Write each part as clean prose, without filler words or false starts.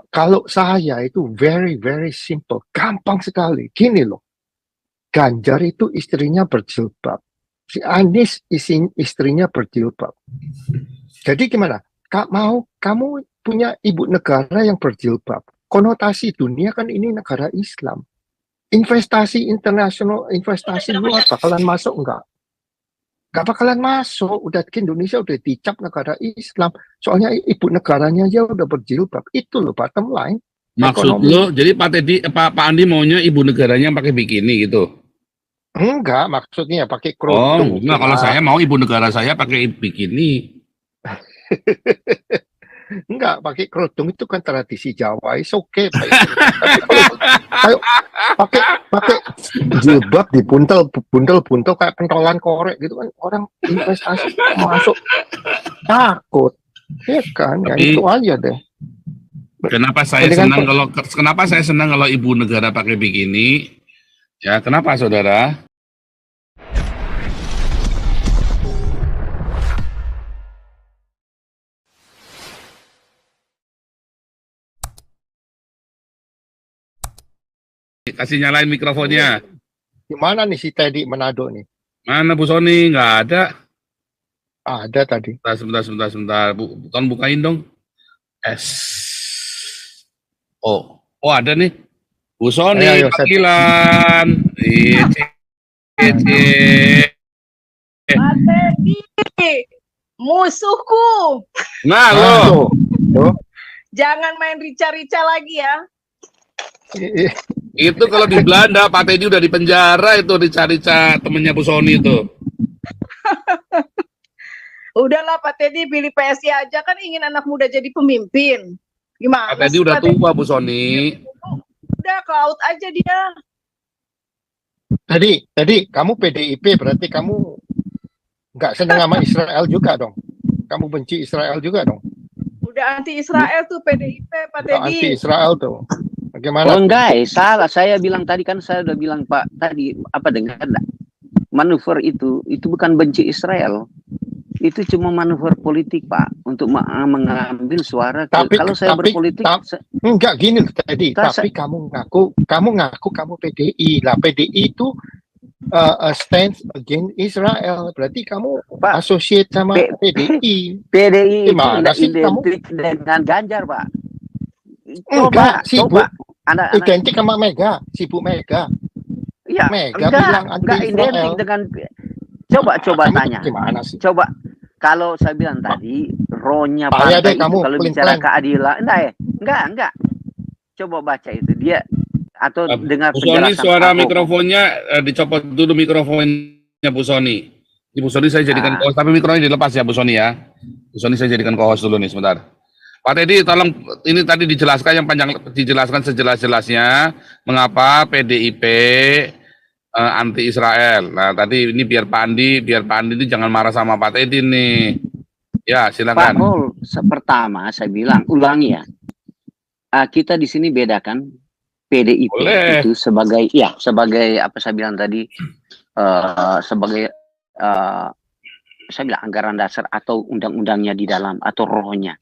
Kalau saya itu very very simple, gampang sekali. Gini loh, Ganjar itu istrinya berjilbab, si Anies istrinya berjilbab. Jadi gimana? Kamu punya ibu negara yang berjilbab. Konotasi dunia kan ini negara Islam. Investasi internasional, investasi luar bakalan masuk enggak? Enggak bakalan masuk. Indonesia udah dicap negara Islam. Soalnya ibu negaranya aja udah berjilbab. Itu loh bottom line. Maksud Ekonomi. lo, jadi Pak Andi maunya ibu negaranya pakai bikini gitu? Enggak, maksudnya pakai Oh, kerudung. enggak. Kalau saya mau ibu negara saya pakai bikini. Enggak, pakai kerudung itu kan tradisi Jawa, is okay. Tapi kalau kayak pakai jilbab buntel kayak pentolan korek gitu kan, orang investasi masuk takut, ya kan? Ya Tapi itu aja deh. kenapa saya senang kalau ibu negara pakai bikini? Ya, kenapa saudara? Kasih nyalain mikrofonnya. Gimana nih si Teddy Manado nih? Mana Bu Sony? Nggak ada. Ada tadi. Sebentar. Tolong bukain dong. Oh, ada nih. Bu Sony Ayo, panggilan. Pak Teddy, musuhku. Nah, lo. Jangan main rica-rica lagi ya. Itu kalau di Belanda, Pak Teddy udah di penjara itu dicari-cari temennya Bu Sony itu. Udahlah Pak Teddy, pilih PSI aja, kan ingin anak muda jadi pemimpin. Gimana? Pak Teddy udah tua Bu Sony. Udah ke out aja dia. Tadi kamu PDIP berarti kamu nggak senang sama Israel juga dong? Kamu benci Israel juga dong? Udah anti Israel tuh PDIP Pak Teddy. Anti Israel tuh. Bagaimana? Oh enggak, salah. Saya bilang tadi kan saya udah bilang Pak tadi apa dengar enggak? Manuver itu bukan benci Israel. Itu cuma manuver politik Pak untuk mengambil suara. Kalau saya berpolitik enggak gini tadi. Tapi kamu ngaku kamu PDI. Lah PDI itu stands against Israel. Berarti kamu Pak, associate sama PDI. PDI itu identik dengan Ganjar Pak. Coba, Anda identik sama Mega, si Bu Mega. Iya, Mega bilang enggak identik dengan. Coba tanya. Gimana sih? Coba kalau saya bilang tadi, rohnya partai itu kamu kalau bicara keadilan, enggak. Coba baca itu dia atau dengar penjelasan. Suara mikrofonnya dicopot dulu mikrofonnya Bu Sony. Bu Sony saya jadikan co-host, tapi mikrofonnya dilepas ya Bu Sony ya. Bu Sony saya jadikan co-host dulu nih sebentar. Pak Teddy, tolong ini tadi dijelaskan yang panjang, dijelaskan sejelas-jelasnya mengapa PDIP anti Israel. Nah, tadi ini biar Pak Andi ini jangan marah sama Pak Teddy nih. Ya, silakan. Pak Mul, pertama saya bilang ulangi ya. Kita di sini bedakan PDIP itu sebagai apa saya bilang tadi sebagai saya bilang anggaran dasar atau undang-undangnya di dalam atau rohnya.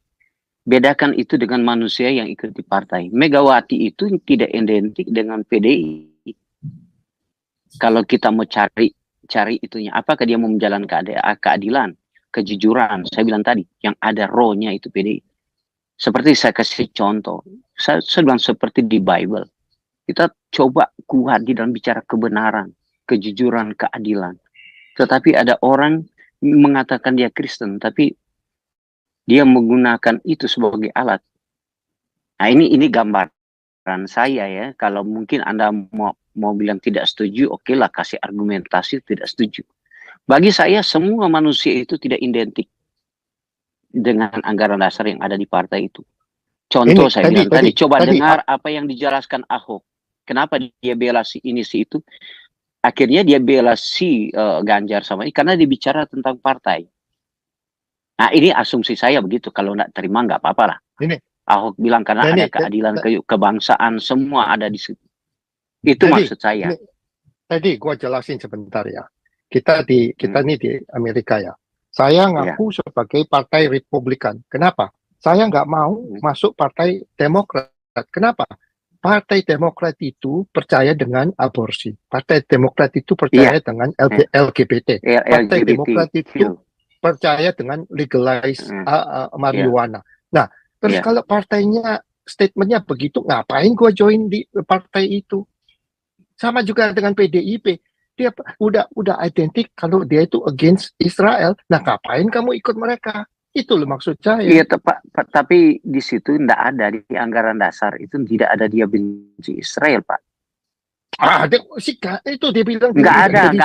Bedakan itu dengan manusia yang ikut di partai. Megawati itu tidak identik dengan PDI. Kalau kita mau cari itunya, apakah dia mau menjalankan keadilan, kejujuran, saya bilang tadi, yang ada rohnya itu PDI. Seperti saya kasih contoh, saya bilang seperti di Bible. Kita coba kuat di dalam bicara kebenaran, kejujuran, keadilan. Tetapi ada orang mengatakan dia Kristen, tapi dia menggunakan itu sebagai alat. Nah ini gambaran saya ya. Kalau mungkin Anda mau bilang tidak setuju, oke lah kasih argumentasi tidak setuju. Bagi saya semua manusia itu tidak identik dengan anggaran dasar yang ada di partai itu. Contoh saya bilang tadi, coba dengar apa yang dijelaskan Ahok. Kenapa dia bela si ini si itu? Akhirnya dia bela si Ganjar sama ini karena dia bicara tentang partai. Nah ini asumsi saya begitu, kalau nggak terima nggak apa-apa lah. Ahok bilang karena ada keadilan kebangsaan semua ada di situ. Itu maksud saya. Tadi gua jelasin sebentar ya. Kita nih di Amerika ya. Saya ngaku sebagai partai Republikan. Kenapa? Saya nggak mau masuk Partai Demokrat. Kenapa? Partai Demokrat itu percaya dengan aborsi. Partai Demokrat itu percaya dengan LGBT. Partai Demokrat itu percaya dengan legalize marijuana. Nah, terus kalau partainya statementnya begitu, ngapain gua join di partai itu? Sama juga dengan PDIP. Dia udah identik kalau dia itu against Israel. Nah, ngapain kamu ikut mereka? Itu loh maksud saya. Iya, Pak, tapi di situ tidak ada di anggaran dasar itu tidak ada dia benci Israel, Pak. Itu dia bilang nggak ada,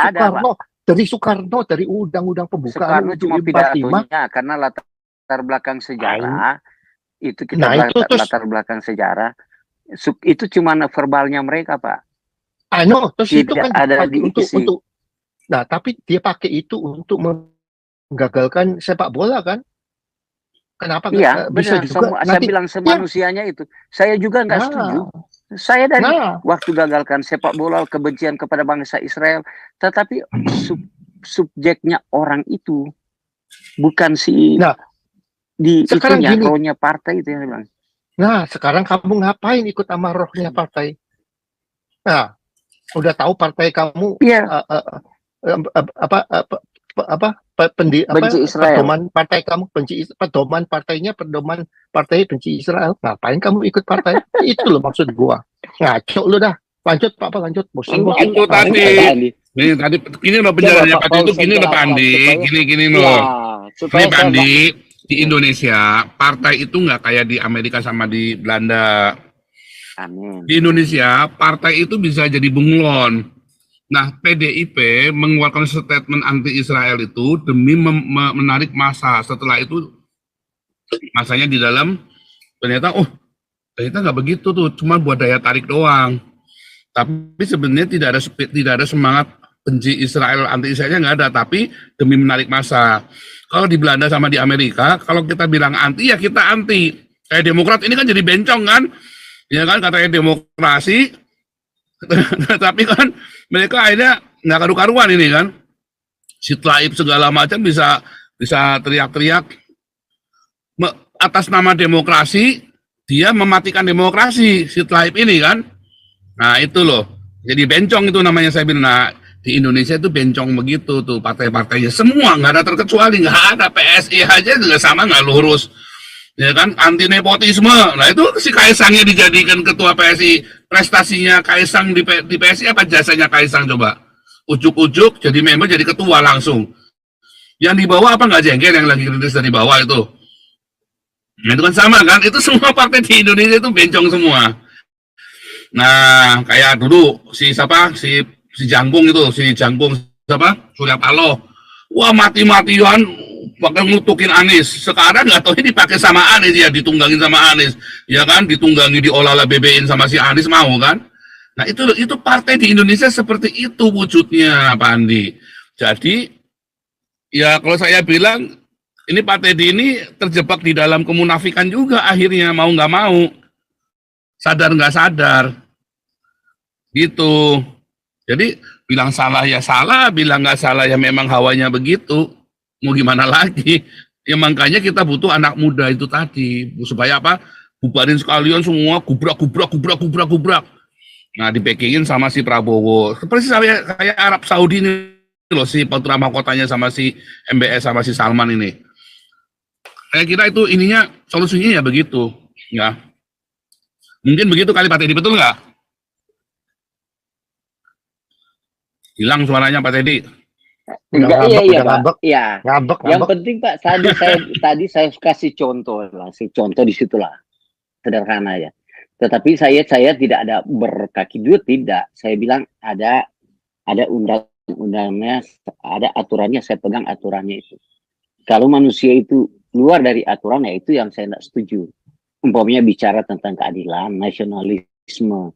dari Soekarno, dari undang-undang pembukaan Soekarno cuma pidatonya karena latar belakang sejarah itu kita latar belakang sejarah itu cuma verbalnya mereka, Pak. Terus itu kan ada untuk nah, tapi dia pakai itu untuk menggagalkan sepak bola kan? Kenapa? Iya, bisa benar. juga Saya bilang semanusianya itu. Saya juga nggak setuju. Saya dari waktu gagalkan sepak bola kebencian kepada bangsa Israel, tetapi subjeknya orang itu bukan si di itunya rohnya partai itu yang bilang. Nah, sekarang kamu ngapain ikut sama rohnya partai? Nah, udah tahu partai kamu benci Israel. Pedoman partai kamu pedoman partai benci Israel. Ngapain kamu ikut partai? Itu loh maksud gua. Ngaco lu dah. Lanjut Pak, lanjut. Lanjut tadi. Nih tadi ini loh penjelasannya Pak itu gini loh Pak Andi. Gini loh. Ini Pak Andi, di Indonesia partai itu nggak kayak di Amerika sama di Belanda. Amin. Di Indonesia partai itu bisa jadi bunglon. Nah, PDIP mengeluarkan statement anti-Israel itu demi menarik massa. Setelah itu, masanya di dalam, ternyata nggak begitu tuh, cuma buat daya tarik doang. Tapi sebenarnya tidak ada semangat benci Israel, anti-Israelnya nggak ada, tapi demi menarik massa. Kalau di Belanda sama di Amerika, kalau kita bilang anti, ya kita anti. Kayak Demokrat ini kan jadi bencong kan, ya kan, katanya demokrasi, tapi kan mereka akhirnya nggak karu-karuan ini kan, si Tlaib segala macam bisa teriak-teriak atas nama demokrasi, dia mematikan demokrasi si Tlaib ini kan. Nah itu loh, jadi bencong itu namanya saya bilang. Nah, di Indonesia itu bencong begitu tuh partai-partainya semua, nggak ada terkecuali, nggak ada. PSI aja juga sama, nggak lurus. Ya kan, anti nepotisme. Nah itu si Kaisangnya dijadikan ketua PSI, prestasinya Kaisang di PSI apa jasanya Kaisang coba? Ujuk-ujuk jadi member, jadi ketua langsung. Yang di bawah apa nggak jengkel yang lagi kritis dari bawah itu? Nah itu kan sama kan, itu semua partai di Indonesia itu bencong semua. Nah kayak dulu si Jangkung siapa? Surya Paloh. Wah mati-matian bakal ngutukin Anies. Sekarang nggak tahu ini dipakai sama Anies, ya ditunggangin sama Anies, ya kan, ditunggangi diolah BB-in sama si Anies, mau kan. Nah itu partai di Indonesia seperti itu wujudnya Pak Andi. Jadi ya kalau saya bilang ini partai ini terjebak di dalam kemunafikan juga akhirnya, mau nggak mau, sadar nggak sadar gitu. Jadi bilang salah ya salah, bilang nggak salah ya memang hawanya begitu. Mau gimana lagi? Ya makanya kita butuh anak muda itu tadi, supaya apa? Bubarin sekalian semua, gubrak. Nah, dipackingin sama si Prabowo. Seperti kayak Arab Saudi ini loh, si putra mahkotanya sama si MBS sama si Salman ini. Saya kira itu ininya solusinya ya begitu, ya. Mungkin begitu kali Pak Teddy, betul nggak? Hilang suaranya Pak Teddy. Enggak, iya Pak. Iya. Ngambek. Yang penting Pak, tadi saya kasih contoh lah, di situlah sederhana ya. Tetapi saya tidak ada berkaki dua, tidak. Saya bilang ada undang-undangnya, ada aturannya, saya pegang aturannya itu. Kalau manusia itu luar dari aturan, ya itu yang saya tidak setuju. Umpamanya bicara tentang keadilan, nasionalisme,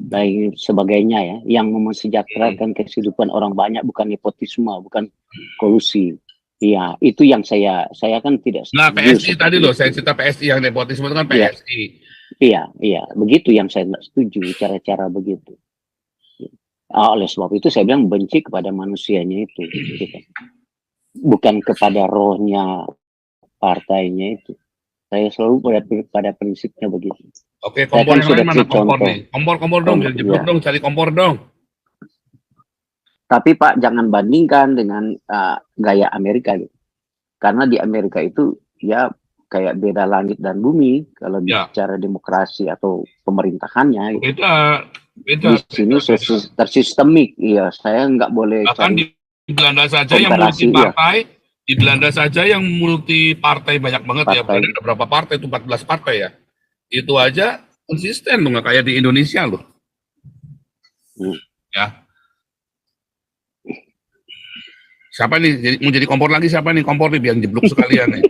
dan sebagainya ya, yang mesejahterakan kehidupan orang banyak, bukan nepotisme, bukan kolusi. Iya, itu yang saya kan tidak setuju. Nah, PSI tadi loh, saya cerita PSI yang nepotisme itu kan PSI. Iya, begitu yang saya tidak setuju, cara-cara begitu. Oleh sebab itu saya bilang benci kepada manusianya itu, gitu. Bukan kepada rohnya partainya itu. Saya selalu pada prinsipnya begitu. Oke, Saya kompor kan yang sudah lain mana kasih kompor contoh. nih? Kompor dong, biar jeblok Iya. dong, cari kompor dong. Tapi Pak jangan bandingkan dengan gaya Amerika gitu. Karena di Amerika itu ya kayak beda langit dan bumi kalau Ya. bicara demokrasi atau pemerintahannya. Gitu. Beda. Di sini tersistemik, iya. Saya nggak boleh Bahkan cari di Belanda saja yang multi komparasi, iya. partai, di Belanda saja yang multi partai banyak banget ya. Partai. Belanda ada berapa partai itu 14 partai ya. Itu aja konsisten loh, nggak kayak di Indonesia loh. Ya. Siapa nih mau jadi kompor lagi, siapa nih kompor nih biar jeblok sekalian nih.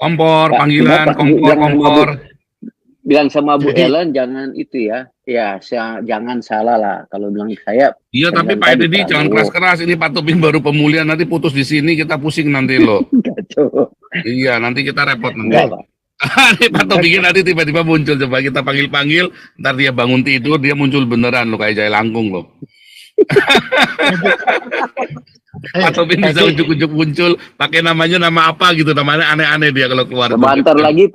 Kompor, Pak, panggilan, Pak, kompor. Bilang sama Bu Jadi- Ellen jangan itu ya. Ya, jangan salah lah kalau bilang saya. Iya, tapi Pak Edi jangan keras-keras, ini Pak Topin baru pemulihan, nanti putus di sini kita pusing nanti loh. Iya, nanti kita repot nanti. Enggak, Pak. Nih Pak Topin nanti tiba-tiba muncul, coba kita panggil-panggil, ntar dia bangun tidur, dia muncul beneran loh kayak Jaya Langkung loh. Pak Topin bisa ujuk-ujuk muncul, pakai namanya nama apa gitu, namanya aneh-aneh dia kalau keluar. Sebentar lagi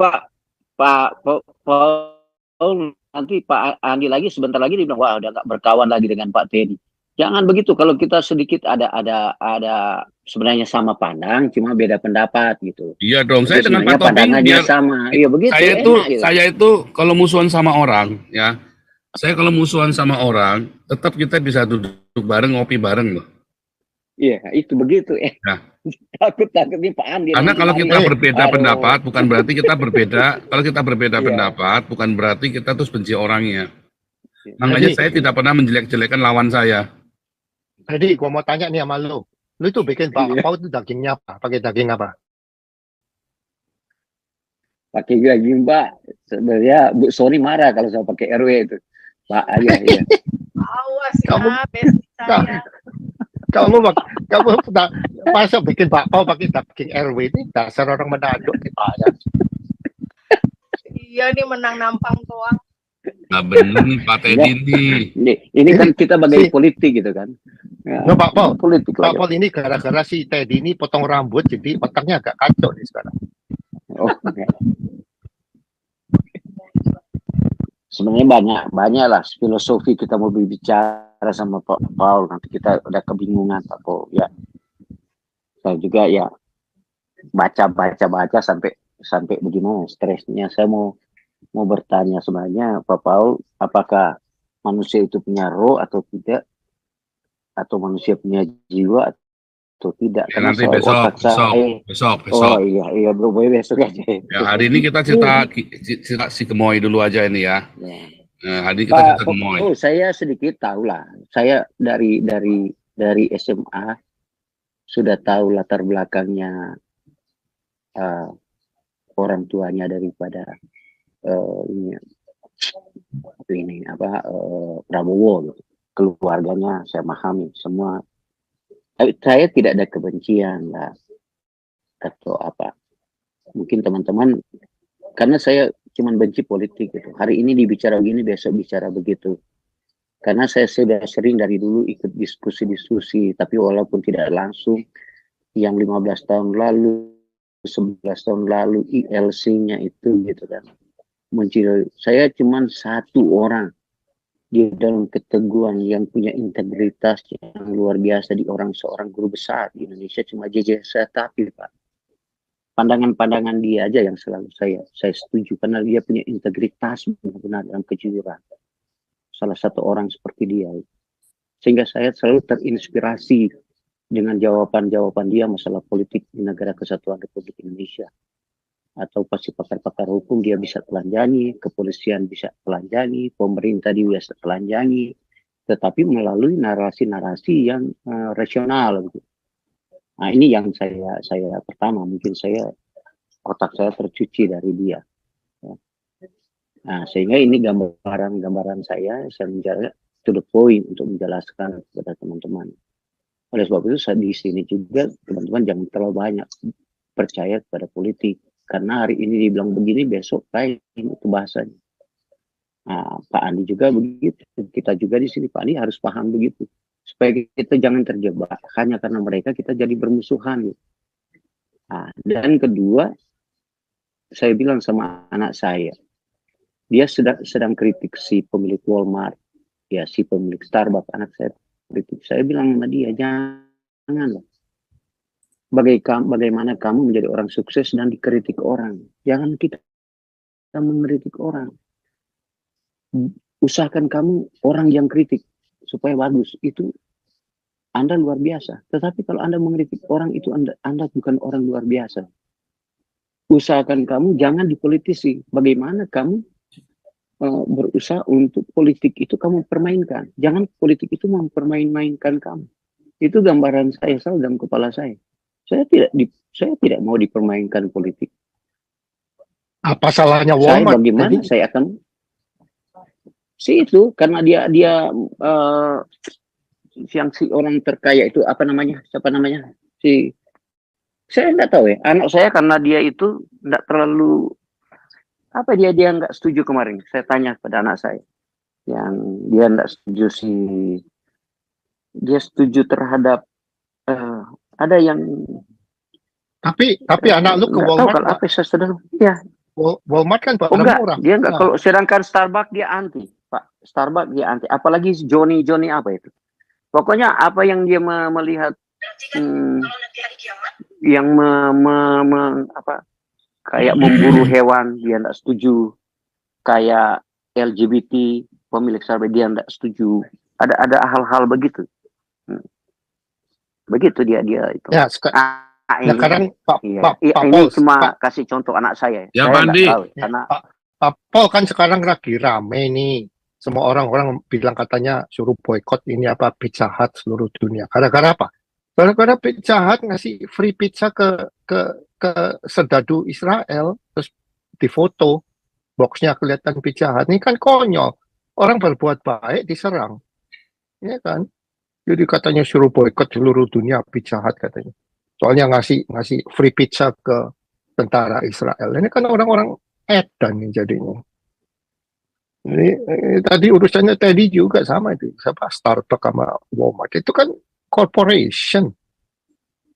Pak Paul, nanti Pak Andi lagi sebentar lagi dia bilang wah udah nggak berkawan lagi dengan Pak Teddy. Jangan begitu, kalau kita sedikit ada sebenarnya sama pandang, cuma beda pendapat gitu. Iya dong, jadi saya dengan Pak Topin biar sama. Iya begitu. Saya itu kalau musuhan sama orang ya, saya kalau musuhan sama orang, tetap kita bisa duduk bareng, ngopi bareng loh. Iya, itu begitu. Nah. Takut nih Pak Andi. Karena kalau kita berbeda pendapat, bukan berarti kita berbeda. Kalau kita berbeda pendapat, bukan berarti kita terus benci orangnya. Makanya saya tidak pernah menjelek-jelekan lawan saya. Jadi gua mau tanya nih sama lu. Lu itu bikin bakpao itu dagingnya apa? Pakai daging apa? Pakai daging, Mbak. Sebenarnya Bu Sony marah kalau saya pakai RW itu. Pak, iya. Awas Kamu- ya, besti saya. Kamu masa bikin bakpao pakai daging RW ini dasar orang Manado nih Pak ya. Iya nih menang nampang doang. Nah bener nih Pak Teddy nih. Ini kan kita bagai politik gitu kan. Ya, Nah, Pak Paul, politik Pak lah. Paul ini gara-gara si Teddy ini potong rambut jadi otaknya agak kacau nih sekarang. Oh, ya. Sebenarnya banyak lah filosofi kita mau berbicara sama Pak Paul, nanti kita udah kebingungan Pak Paul ya. Saya juga ya baca sampai bagaimana stresnya. Saya mau bertanya sebenarnya Pak Paul, apakah manusia itu punya roh atau tidak, atau manusia punya jiwa atau tidak? Ya, nanti besok. Oh iya bro, besok aja. Ya, hari ini kita cerita si Gemoy dulu aja ini ya. Nah, hari ini kita cerita Gemoy. Oh, saya sedikit tahu lah. Saya dari SMA sudah tahu latar belakangnya orang tuanya daripada Prabowo gitu. Keluarganya saya memahami semua. Saya tidak ada kebencian lah atau apa. Mungkin teman-teman, karena saya cuma benci politik gitu. Hari ini dibicara begini, besok bicara begitu. Karena saya sudah sering dari dulu ikut diskusi-diskusi, tapi walaupun tidak langsung, yang 15 tahun lalu, 11 tahun lalu, ILC-nya itu gitu kan. Muncul, saya cuma satu orang di dalam keteguhan yang punya integritas yang luar biasa di seorang guru besar di Indonesia, cuma JJ Setapi Pak. Pandangan-pandangan dia aja yang selalu saya setuju karena dia punya integritas benar-benar dalam kejujuran. Salah satu orang seperti dia. Sehingga saya selalu terinspirasi dengan jawaban-jawaban dia masalah politik di Negara Kesatuan Republik Indonesia. Atau pasti pakar-pakar hukum dia bisa telanjangi, kepolisian bisa telanjangi, pemerintah dia bisa telanjangi, tetapi melalui narasi-narasi yang rasional. Gitu. Nah ini yang saya pertama, mungkin otak saya tercuci dari dia. Ya. Nah sehingga ini gambaran saya menjadi to the point untuk menjelaskan kepada teman-teman. Oleh sebab itu di sini juga teman-teman jangan terlalu banyak percaya kepada politik. Karena hari ini dibilang begini, besok lain itu bahasanya. Nah, Pak Andi juga begitu. Kita juga di sini Pak Andi harus paham begitu. Supaya kita jangan terjebak. Hanya karena mereka kita jadi bermusuhan. Gitu. Nah, dan kedua, saya bilang sama anak saya, dia sedang kritik si pemilik Walmart, ya si pemilik Starbucks, anak saya kritik. Saya bilang sama dia, janganlah. Bagaimana kamu menjadi orang sukses dan dikritik orang? Jangan kita mengkritik orang. Usahakan kamu orang yang kritik supaya bagus. Itu Anda luar biasa. Tetapi kalau Anda mengkritik orang itu Anda bukan orang luar biasa. Usahakan kamu jangan dipolitisi. Bagaimana kamu berusaha untuk politik itu kamu permainkan. Jangan politik itu mempermain-mainkan kamu. Itu gambaran saya selalu dalam kepala saya. Saya tidak mau dipermainkan politik. Apa salahnya Saya Walmart? bagaimana Jadi, saya akan itu karena dia yang si orang terkaya itu siapa namanya saya nggak tahu ya, anak saya karena dia itu nggak terlalu dia nggak setuju kemarin. Saya tanya pada anak saya yang dia nggak setuju dia setuju terhadap ada yang tapi anak lu ke nggak tahu Walmart, kalau apa saya sedang ya. Walmart kan Oh barang enggak, murah. dia enggak. Nah, Kalau sedangkan Starbucks dia anti, Pak. Starbucks dia anti. Apalagi Johnny apa itu. Pokoknya apa yang dia melihat yang kayak memburu hewan dia enggak setuju. Kayak LGBT pemilik Starbucks dia enggak setuju. Ada hal-hal begitu. Begitu dia itu. ya sekarang Pak Ini Paul, cuma kasih contoh anak saya. Ya, Saya Pak Andi. nggak tahu, karena Pak Paul kan sekarang lagi rame nih. Semua orang bilang katanya suruh boykot ini Pizza Hut seluruh dunia. Gara-gara apa? Gara-gara Pizza Hut ngasih free pizza ke serdadu Israel, terus difoto, boxnya kelihatan Pizza Hut. Ini kan konyol. Orang berbuat baik diserang, ya kan? Jadi katanya suruh boykot seluruh dunia Pizza Hut katanya. Soalnya ngasih free pizza ke tentara Israel. Ini kan orang-orang edan nih jadinya. Ini tadi urusannya tadi juga sama itu. Starbucks sama Walmart itu kan corporation.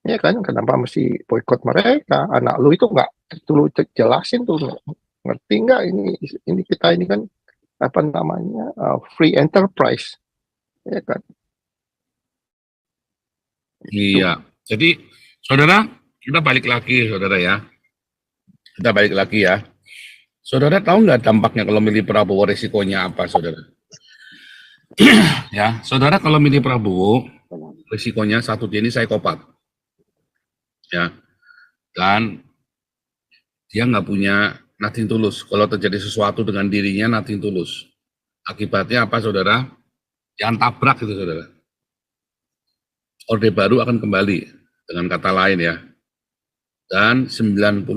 Ya kan, kenapa mesti boykot mereka? Anak lu itu nggak lu jelasin tuh, ngerti nggak ini kita ini kan free enterprise, ya kan? Iya. Jadi, saudara, kita balik lagi, saudara ya. Kita balik lagi ya. Saudara tahu nggak dampaknya kalau milih Prabowo, resikonya apa, saudara? Ya, saudara kalau milih Prabowo, resikonya satu, dia ini psikopat. Ya, dan dia nggak punya nothing tulus. Kalau terjadi sesuatu dengan dirinya, nothing tulus. Akibatnya apa, saudara? Jangan tabrak itu, saudara. Orde Baru akan kembali, dengan kata lain ya. Dan 90%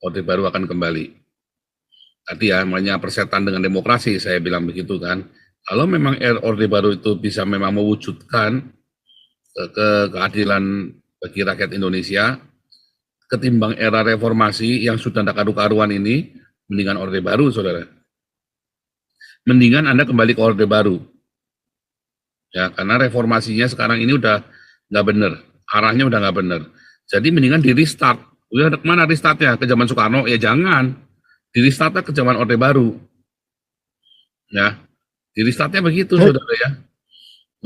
Orde Baru akan kembali. Tadi ya, namanya persetan dengan demokrasi, saya bilang begitu kan. Kalau memang Orde Baru itu bisa memang mewujudkan keadilan bagi rakyat Indonesia, ketimbang era reformasi yang sudah tidak karu-karuan ini, mendingan Orde Baru, saudara. Mendingan Anda kembali ke Orde Baru. Ya, karena reformasinya sekarang ini udah nggak benar, arahnya udah nggak benar. Jadi mendingan di restart. Udah kemana restartnya? Ke zaman Soekarno? Ya jangan. Di restartnya ke zaman Orde Baru. Ya, di restartnya begitu, saudara ya.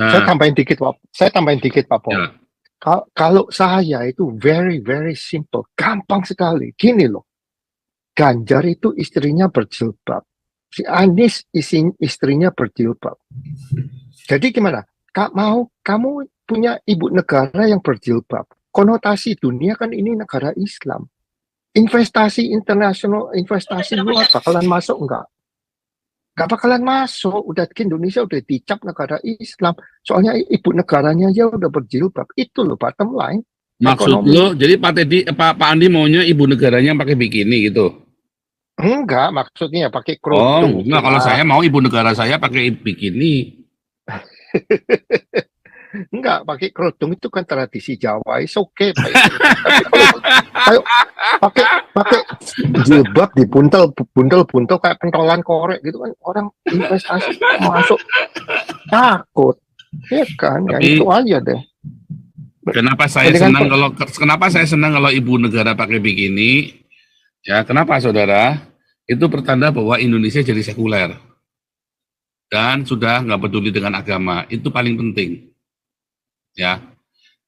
Nah, Saya tambahin dikit Pak Paul. ya. Kalau saya itu very very simple, gampang sekali. Gini loh, Ganjar itu istrinya berjilbab, si Anies istrinya berjilbab. Jadi gimana? Kamu punya ibu negara yang berjilbab. Konotasi dunia kan ini negara Islam. Investasi internasional, investasi luar bakalan masuk enggak? Enggak bakalan masuk. Udah Indonesia udah dicap negara Islam. Soalnya ibu negaranya aja udah berjilbab. Itu loh bottom line. Maksud Ekonomi. lo, jadi Pak Andi maunya ibu negaranya pakai bikini gitu? Enggak, maksudnya pakai Oh, kerudung. enggak, kalau saya mau ibu negara saya pakai bikini. Enggak, pakai kerudung itu kan tradisi Jawa, it's okay. Ayo, pakai jilbab buntel kayak pentolan korek gitu kan, orang investasi masuk takut, ya kan? Ya Tapi- itu aja deh. Kenapa saya Dengan senang kalau ibu negara pakai bikini? Ya, kenapa saudara? Itu pertanda bahwa Indonesia jadi sekuler dan sudah nggak peduli dengan agama. Itu paling penting. Ya,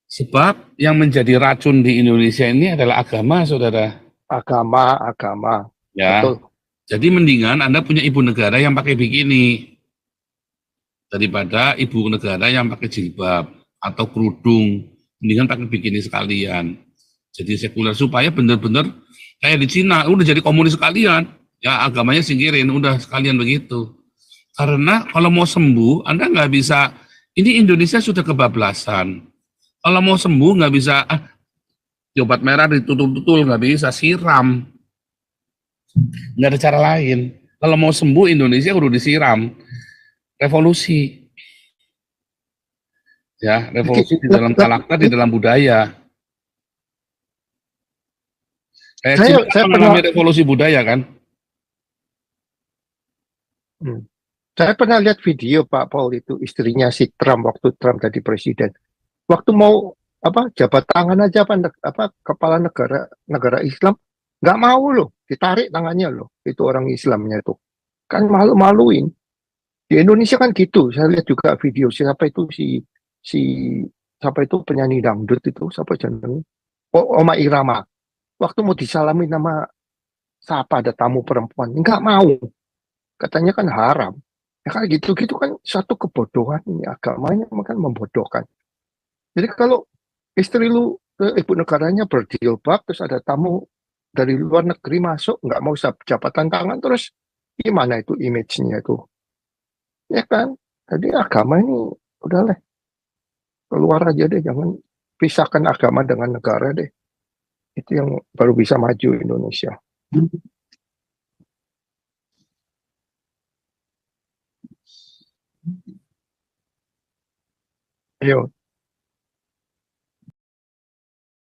sebab yang menjadi racun di Indonesia ini adalah agama, saudara. agama, Ya, betul. jadi mendingan Anda punya ibu negara yang pakai bikini daripada ibu negara yang pakai jilbab atau kerudung. Mendingan pakai bikini sekalian. Jadi sekuler supaya benar-benar kayak di Cina, udah jadi komunis sekalian. Ya agamanya singkirin, udah sekalian begitu. Karena kalau mau sembuh, Anda nggak bisa, ini Indonesia sudah kebablasan. Kalau mau sembuh nggak bisa, obat merah ditutul-tutul, nggak bisa, siram. Nggak ada cara lain. Kalau mau sembuh Indonesia udah disiram. Revolusi. Ya, revolusi di dalam karakter, di dalam budaya. Kayak Cina Saya pernah mengalami revolusi budaya kan? hmm, saya pernah lihat video Pak Paul itu istrinya si Trump waktu Trump jadi presiden. Waktu mau jabat tangan aja kepala negara Islam nggak mau loh, ditarik tangannya loh, itu orang Islamnya itu kan malu-maluin. Di Indonesia kan gitu, saya lihat juga video siapa itu si siapa itu penyanyi dangdut itu siapa jenengnya, Oma Irama, waktu mau disalamin nama siapa ada tamu perempuan nggak mau, katanya kan haram. Ya kan gitu-gitu kan satu kebodohan, ini agamanya kan membodohkan. Jadi kalau istri lu ibu negaranya berjilbab terus ada tamu dari luar negeri masuk nggak mau jabatan tangan, terus gimana itu image-nya itu, ya kan? Jadi agama ini udahlah keluar aja deh, jangan pisahkan agama dengan negara deh, itu yang baru bisa maju Indonesia. Ayo